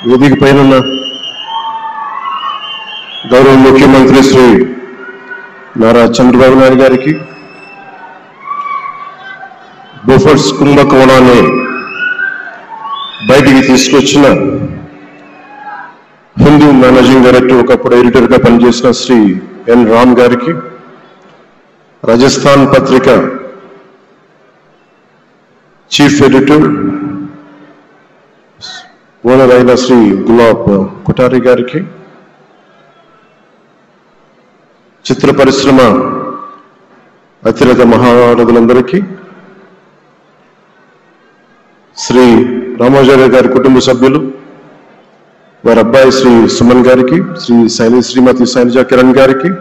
వేదిక పైన గౌరవ ముఖ్యమంత్రి శ్రీ నారా చంద్రబాబు నాయుడు గారికి, బోఫర్స్ కుంభకోణాన్ని బయటికి తీసుకొచ్చిన హిందూ మేనేజింగ్ డైరెక్టర్, ఒకప్పుడు ఎడిటర్గా పనిచేసిన శ్రీ ఎన్ రామ్ గారికి, రాజస్థాన్ పత్రిక చీఫ్ ఎడిటర్ ఓనర్ అయిన శ్రీ గులాబ్ కుటారి గారికి, చిత్ర పరిశ్రమ అతిరథ మహారథులందరికీ, శ్రీ రామాచార్య గారి కుటుంబ సభ్యులు, వారి అబ్బాయి శ్రీ సుమన్ గారికి, శ్రీమతి శైలజా కిరణ్ గారికి,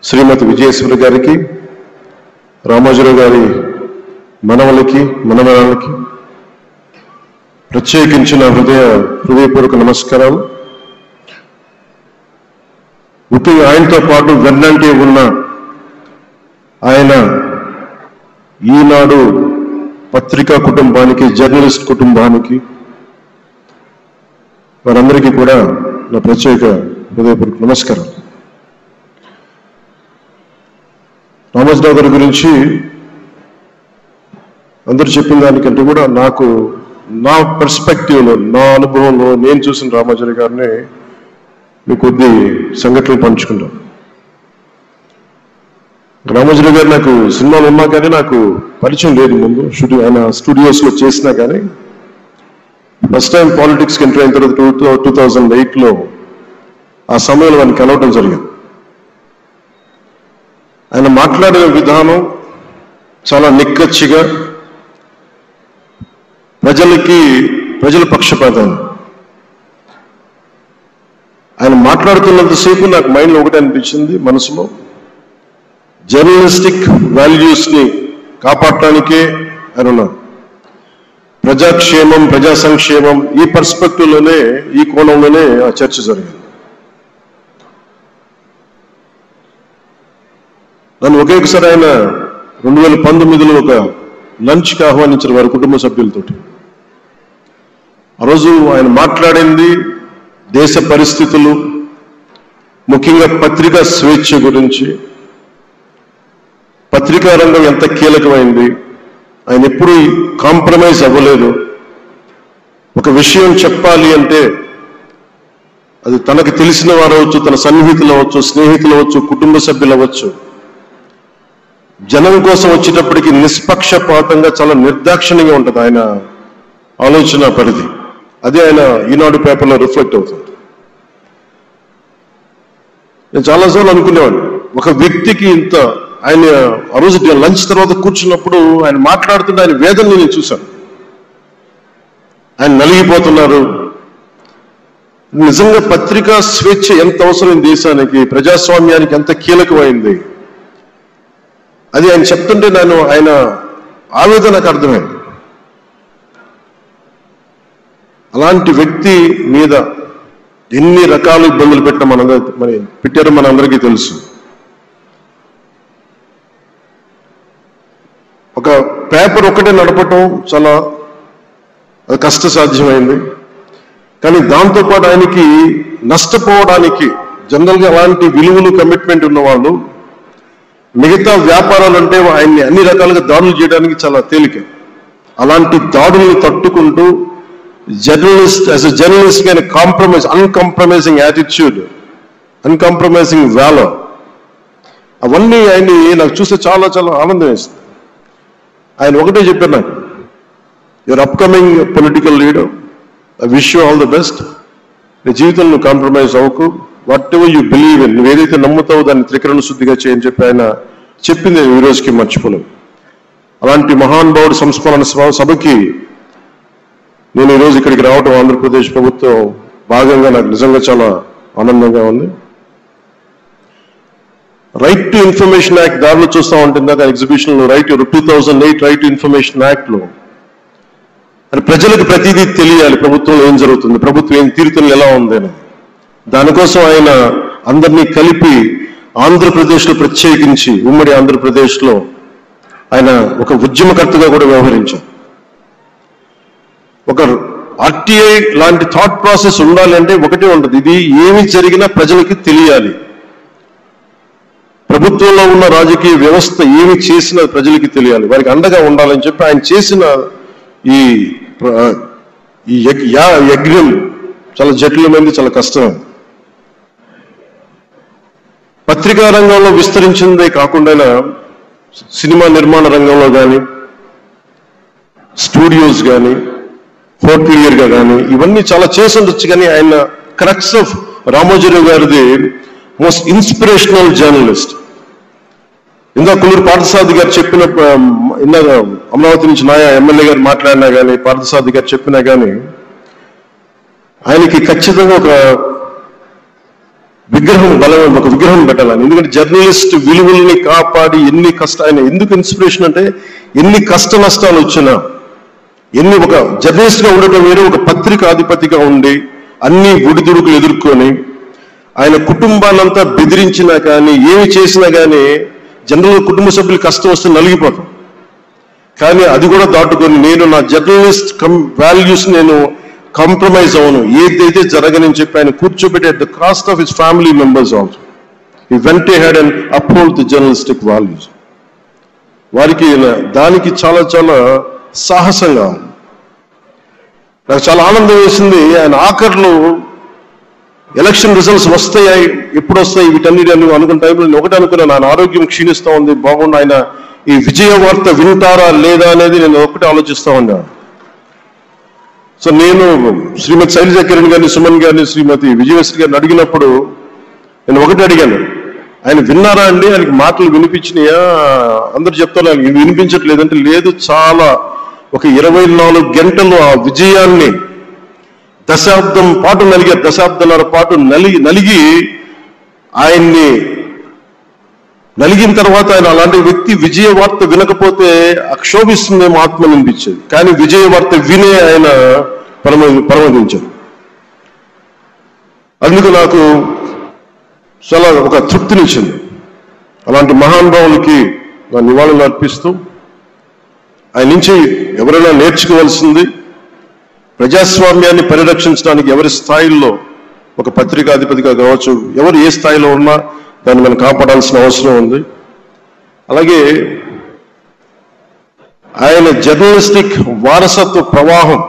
శ్రీమతి విజయేశ్వరి గారికి, రామాచార్య గారి మనవలకి మనవరాలకి ప్రత్యేకించిన హృదయపూర్వక నమస్కారాలు. ముఖ్యంగా ఆయనతో పాటు వెన్నంటే ఉన్న ఆయన ఈనాడు పత్రికా కుటుంబానికి, జర్నలిస్ట్ కుటుంబానికి, వారందరికీ కూడా నా ప్రత్యేక హృదయపూర్వక నమస్కారం. రామోజీరావు గారి గురించి అందరూ చెప్పిన దానికంటే కూడా నాకు నా పర్స్పెక్టివ్లో, నా అనుభవంలో నేను చూసిన రామాచార్య గారిని మీ కొద్ది సంఘటనలు పంచుకుంటాను. రామాచార్య గారు నాకు సినిమాలు ఉన్నా కానీ నాకు పరిచయం లేదు. ముందు ఆయన స్టూడియోస్లో చేసినా కానీ ఫస్ట్ టైం పాలిటిక్స్కి ఎంటర్ అయిన తర్వాత 2008లో ఆ సమయంలో ఆయన కలవటం జరిగింది. ఆయన మాట్లాడే విధానం చాలా నిక్కచ్చిగా, ప్రజల పక్షపాతాన్ని. ఆయన మాట్లాడుతున్నంతసేపు నాకు మైండ్లో ఒకటే అనిపించింది, మనసులో జర్నలిస్టిక్ వాల్యూస్ని కాపాడటానికే ఆయన ఉన్నారు. ప్రజాక్షేమం, ప్రజా సంక్షేమం, ఈ పర్స్పెక్టివ్లోనే, ఈ కోణంలోనే ఆ చర్చ జరిగింది. నన్ను ఒకేసారి ఆయన 2019లో ఒక లంచ్కి ఆహ్వానించారు వారి కుటుంబ సభ్యులతోటి. ఆ రోజు ఆయన మాట్లాడింది దేశ పరిస్థితులు, ముఖ్యంగా పత్రికా స్వేచ్ఛ గురించి, పత్రికా రంగం ఎంత కీలకమైంది. ఆయన ఎప్పుడూ కాంప్రమైజ్ అవ్వలేదు. ఒక విషయం చెప్పాలి అంటే అది తనకు తెలిసిన వారు అవ్వచ్చు, తన సన్నిహితులు అవ్వచ్చు, స్నేహితులు అవ్వచ్చు, కుటుంబ సభ్యులు అవ్వచ్చు, జనం కోసం వచ్చేటప్పటికి నిష్పక్షపాతంగా చాలా నిర్దాక్షిణ్యంగా ఉంటుంది ఆయన ఆలోచన పరిధి. అదే ఆయన ఈనాడు పేపర్లో రిఫ్లెక్ట్ అవుతుంది. నేను చాలాసార్లు అనుకునేవాడిని, ఒక వ్యక్తికి ఇంత, ఆయన ఆ రోజు లంచ్ తర్వాత కూర్చున్నప్పుడు ఆయన మాట్లాడుతుంటే ఆయన వేదనని నేను చూశాను. ఆయన నలిగిపోతున్నారు. నిజంగా పత్రికా స్వేచ్ఛ ఎంత అవసరం దేశానికి, ప్రజాస్వామ్యానికి ఎంత కీలకమైంది, అది ఆయన చెప్తుంటే ఆయన ఆవేదన నాకు అర్థమైంది. అలాంటి వ్యక్తి మీద ఎన్ని రకాల ఇబ్బందులు పెట్టారో మనందరికీ తెలుసు. ఒక పేపర్ ఒకటే నడపటం చాలా కష్టసాధ్యమైంది. కానీ దాంతోపాటు ఆయనకి నష్టపోవడానికి, జనరల్గా అలాంటి విలువలు, కమిట్మెంట్ ఉన్న వాళ్ళు మిగతా వ్యాపారాలు అంటే ఆయన్ని అన్ని రకాలుగా దాడులు చేయడానికి చాలా తేలిక. అలాంటి దాడుల్ని తట్టుకుంటూ యాజ్ ఎ జర్నలిస్ట్ ఆయన అన్కాంప్రమైజింగ్ యాటిట్యూడ్, అన్కాంప్రమైజింగ్ వాల్యూర్, అవన్నీ ఆయన్ని నాకు చూస్తే చాలా చాలా ఆనందం వేస్తుంది. ఆయన ఒకటే చెప్పారు నాకు, your upcoming political leader, I wish you all the best. నీ జీవితంలో కాంప్రమైజ్ అవ్వకు, what ever you believe in, నువ్వు ఏదైతే నమ్ముతావో దాన్ని త్రికరణ శుద్ధిగా చేయని చెప్పి ఆయన చెప్పింది ఈ రోజుకి మర్చిపోలేవు. అలాంటి మహానుభావుడు సంస్మరణ సభకి నేను ఈరోజు ఇక్కడికి రావడం ఆంధ్రప్రదేశ్ ప్రభుత్వం భాగంగా నాకు నిజంగా చాలా ఆనందంగా ఉంది. రైట్ టు ఇన్ఫర్మేషన్ యాక్ట్ దారిలో చూస్తూ ఉంటుంది ఎగ్జిబిషన్లో, 2008 రైట్ టు ఇన్ఫర్మేషన్ యాక్ట్లో అది ప్రజలకు ప్రతిదీ తెలియాలి, ప్రభుత్వంలో ఏం జరుగుతుంది, ప్రభుత్వం ఏం తీరుతుంది, ఎలా ఉంది అని. దానికోసం ఆయన అందరినీ కలిపి ఆంధ్రప్రదేశ్లో, ప్రత్యేకించి ఉమ్మడి ఆంధ్రప్రదేశ్లో ఆయన ఒక ఉద్యమకర్తగా కూడా వ్యవహరించారు. ఒక ఆర్టీఐ లాంటి థాట్ ప్రాసెస్ ఉండాలి అంటే ఒకటే ఉంటుంది, ఇది ఏమి జరిగినా ప్రజలకి తెలియాలి. ప్రభుత్వంలో ఉన్న రాజకీయ వ్యవస్థ ఏమి చేసినా ప్రజలకి తెలియాలి, వారికి అండగా ఉండాలని చెప్పి ఆయన చేసిన ఈ యజ్ఞం చాలా జటిలమైంది, చాలా కష్టం. పత్రికా రంగంలో విస్తరించిందే కాకుండా సినిమా నిర్మాణ రంగంలో కానీ, స్టూడియోస్ కానీ, హోటలియర్గా కానీ ఇవన్నీ చాలా చేసి ఉండొచ్చు. కానీ ఆయన క్రక్స్ ఆఫ్ రామోజీరావు గారిది మోస్ట్ ఇన్స్పిరేషనల్ జర్నలిస్ట్. ఇందా కొల్లూరు పార్థసారథి గారు చెప్పిన, ఇందాక అమరావతి నుంచి నాయా ఎమ్మెల్యే గారు మాట్లాడినా కానీ, పార్థసారథి గారు చెప్పినా కానీ ఆయనకి ఖచ్చితంగా ఒక విగ్రహం పెట్టాలని. ఎందుకంటే జర్నలిస్ట్ విలువల్ని కాపాడి ఆయన ఎందుకు ఇన్స్పిరేషన్ అంటే ఎన్ని కష్ట నష్టాలు వచ్చినా, ఒక జర్నలిస్ట్ గా ఉండటం వేరు, ఒక పత్రిక అధిపతిగా ఉండి అన్ని ఒడిదుడుకులు ఎదుర్కొని ఆయన కుటుంబాన్నంతా బెదిరించినా కానీ, ఏమి చేసినా కానీ జనరల్ కుటుంబ సభ్యులు కష్టం వస్తే నలిగిపోతాం. కానీ అది కూడా దాటుకొని నేను నా జర్నలిస్ట్ వాల్యూస్ నేను కాంప్రమైజ్ అవును, ఏదైతే జరగనని చెప్పి ఆయన కూర్చోబెట్టి at the cost of his family members also he vent ahead and uphold the journalistic values. వారికి దానికి చాలా చాలా సాహసంగా నాకు చాలా ఆనందం వేసింది. ఆయన ఆఖర్లు ఎలక్షన్ రిజల్ట్స్ వస్తాయి, ఎప్పుడు వస్తాయి వీటన్నిటి అనుకున్న టైంలో నేను ఒకటి అనుకున్నాను, ఆయన ఆరోగ్యం క్షీణిస్తూ ఉంది, బాగుండు, ఆయన ఈ విజయ వార్త వింటారా లేదా అనేది నేను ఒకటి ఆలోచిస్తూ ఉన్నాను. సో నేను శ్రీమతి శైలజ కిరణ్ గారిని, సుమన్ గారిని, శ్రీమతి విజయశ్రీ గారిని అడిగినప్పుడు నేను ఒకటి అడిగాను, ఆయన విన్నారా అండి, ఆయనకి మాటలు వినిపించినాయా? అందరు చెప్తారు ఆయన వినిపించట్లేదంటే, లేదు, చాలా ఒక 24 గంటలు ఆ విజయాన్ని దశాబ్దాల పాటు నలిగి ఆయన్ని నలిగిన తర్వాత ఆయన అలాంటి వ్యక్తి విజయ వార్త వినకపోతే అక్షోభిస్తుందేమో ఆత్మ అనిపించేది. కానీ విజయ వార్త వినే ఆయన పరమదించారు. అందుకు నాకు చాలా ఒక తృప్తినిచ్చింది. అలాంటి మహానుభావులకి నా నివాళులు అర్పిస్తూ ఆయన నుంచి ఎవరైనా నేర్చుకోవాల్సింది, ప్రజాస్వామ్యాన్ని పరిరక్షించడానికి ఎవరి స్థాయిల్లో, ఒక పత్రికాధిపతిగా కావచ్చు, ఎవరు ఏ స్థాయిలో ఉన్నా దాన్ని మనం కాపాడాల్సిన అవసరం ఉంది. అలాగే ఆయన జర్నలిస్టిక్ వారసత్వ ప్రవాహం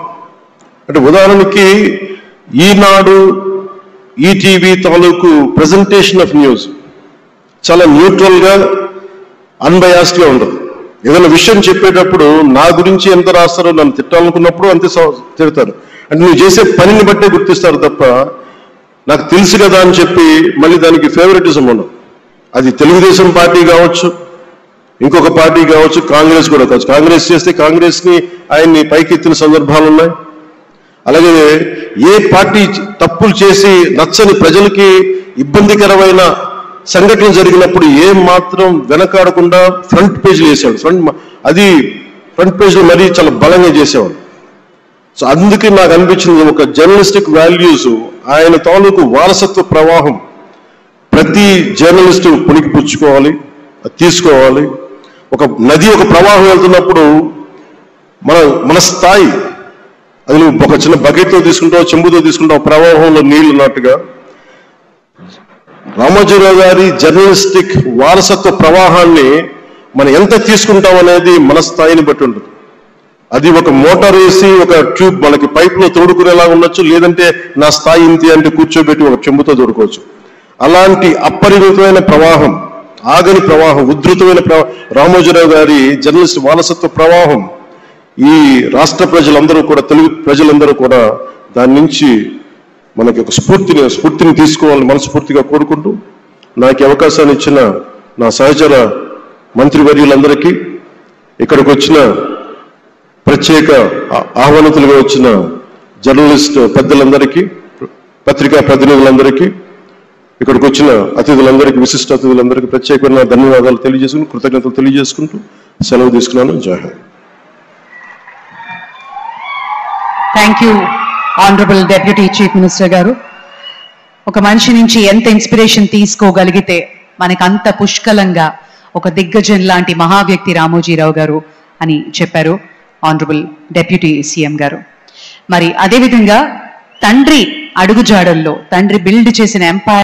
అంటే ఉదాహరణకి ఈనాడు, ఈటీవీ తాలూకు ప్రెజెంటేషన్ ఆఫ్ న్యూస్ చాలా న్యూట్రల్గా, అన్బయాస్డ్గా ఉండదు. ఏదైనా విషయం చెప్పేటప్పుడు నా గురించి ఎంత రాస్తారో, నన్ను తిట్టాలనుకున్నప్పుడు అంతే తిడతారు. అంటే నువ్వు చేసే పనిని బట్టే గుర్తిస్తారు తప్ప నాకు తెలుసు కదా అని చెప్పి మళ్ళీ దానికి ఫేవరెటిజం ఉండదు. అది తెలుగుదేశం పార్టీ కావచ్చు, ఇంకొక పార్టీ కావచ్చు, కాంగ్రెస్ కూడా కావచ్చు. కాంగ్రెస్ చేస్తే కాంగ్రెస్ని ఆయన్ని పైకెత్తిన సందర్భాలు ఉన్నాయి. అలాగే ఏ పార్టీ తప్పులు చేసి నచ్చని ప్రజలకి ఇబ్బందికరమైన సంఘటన జరిగినప్పుడు ఏం మాత్రం వెనకాడకుండా ఫ్రంట్ పేజీలు వేసేవాడు. ఫ్రంట్ పేజీలు మరీ చాలా బలంగా చేసేవాడు. సో అందుకే నాకు అనిపించింది ఒక జర్నలిస్టిక్ వాల్యూస్, ఆయన తాలూకు వారసత్వ ప్రవాహం ప్రతి జర్నలిస్టు పుణికిపుచ్చుకోవాలి, తీసుకోవాలి. ఒక నది ఒక ప్రవాహం వెళ్తున్నప్పుడు మన స్థాయి, అది నువ్వు ఒక చిన్న బకెట్తో తీసుకుంటావు, చెంబుతో తీసుకుంటావు, ప్రవాహంలో నీళ్లు ఉన్నట్టుగా రామోజీరావు గారి జర్నలిస్టిక్ వారసత్వ ప్రవాహాన్ని మనం ఎంత తీసుకుంటాం అనేది మన స్థాయిని బట్టి ఉంటుంది. అది ఒక మోటార్ వేసి ఒక ట్యూబ్ మనకి పైప్లో తోడుకునేలా ఉండొచ్చు, లేదంటే నా స్థాయి ఇంతే అంటే కూర్చోబెట్టి ఒక చెంబుతో తోడుకోవచ్చు. అలాంటి అపరిమితమైన ప్రవాహం, ఆగని ప్రవాహం, ఉధృతమైన రామోజీరావు గారి జర్నలిస్ట్ వారసత్వ ప్రవాహం ఈ రాష్ట్ర ప్రజలందరూ కూడా, తెలుగు ప్రజలందరూ కూడా దాని నుంచి మనకి ఒక స్ఫూర్తిని తీసుకోవాలని మనస్ఫూర్తిగా కోరుకుంటూ, నాకు అవకాశాన్ని ఇచ్చిన నా సహచర మంత్రివర్యులందరికీ, ఇక్కడికి వచ్చిన ప్రత్యేక ఆహ్వానితులుగా వచ్చిన జర్నలిస్ట్ పెద్దలందరికీ, పత్రికా ప్రతినిధులందరికీ, ఇక్కడికి వచ్చిన అతిథులందరికీ, విశిష్ట అతిథులందరికీ ప్రత్యేకమైన ధన్యవాదాలు తెలియజేసుకుని, కృతజ్ఞతలు తెలియజేసుకుంటూ సెలవు తీసుకున్నాను. జై Hind. Thank you honourable deputy chief minister గారు. ఒక మనిషి నుంచి ఎంత ఇన్స్పిరేషన్ తీసుకోగలిగితే మనకు అంత పుష్కలంగా ఒక దిగ్గజం లాంటి మహా వ్యక్తి రామోజీరావు గారు అని చెప్పారు ఆనరబుల్ డెప్యూటీ సీఎం గారు. మరి అదేవిధంగా తండ్రి అడుగుజాడల్లో తండ్రి బిల్డ్ చేసిన ఎంపైర్